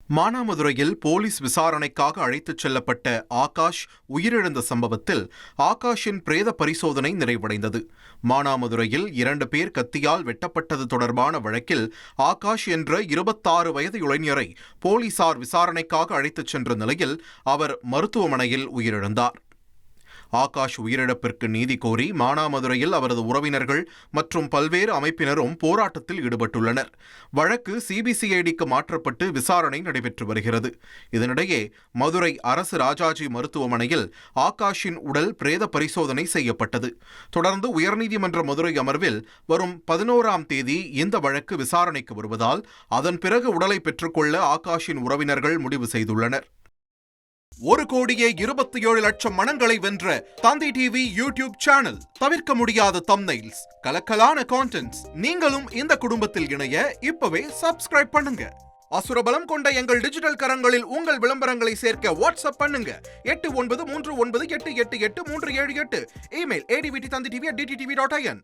மானாமதுரையில் police விசாரணைக்காக அழைத்துச் செல்லப்பட்ட ஆகாஷ் உயிரிழந்த சம்பவத்தில் ஆகாஷின் பிரேத பரிசோதனை நிறைவடைந்தது. மானாமதுரையில் 2 பேர் கத்தியால் வெட்டப்பட்டது தொடர்பான வழக்கில் ஆகாஷ் என்ற 26 வயது இளைஞரை போலீசார் விசாரணைக்காக அழைத்துச் சென்ற நிலையில் அவர் மருத்துவமனையில் உயிரிழந்தார். ஆகாஷ் உயிரிழப்பிற்கு நீதி கோரி மானாமதுரையில் அவரது உறவினர்கள் மற்றும் பல்வேறு அமைப்பினரும் போராட்டத்தில் ஈடுபட்டுள்ளனர். வழக்கு சிபிசிஐடிக்கு மாற்றப்பட்டு விசாரணை நடைபெற்று வருகிறது. இதனிடையே மதுரை அரசு ராஜாஜி மருத்துவமனையில் ஆகாஷின் உடல் பிரேத பரிசோதனை செய்யப்பட்டது. தொடர்ந்து உயர்நீதிமன்ற மதுரை அமர்வில் வரும் 11ஆம் தேதி இந்த வழக்கு விசாரணைக்கு வருவதால் அதன் பிறகு உடலை பெற்றுக்கொள்ள ஆகாஷின் உறவினர்கள் முடிவு செய்துள்ளனர். 1,27,00,000 மனங்களை வென்ற தந்தி டிவி யூடியூப் சேனல். தவிர்க்க முடியாத தம்ப்நெயில்ஸ், கலக்கலான கான்டென்ட்ஸ். நீங்களும் இந்த குடும்பத்தில் இணைய இப்பவே சப்ஸ்கிரைப் பண்ணுங்க. அசுரபலம் கொண்ட எங்கள் டிஜிட்டல் கரங்களில் உங்கள் விளம்பரங்களை சேர்க்க வாட்ஸ்அப் பண்ணுங்க. 8939888838. Email advtthanditv@dttv.in.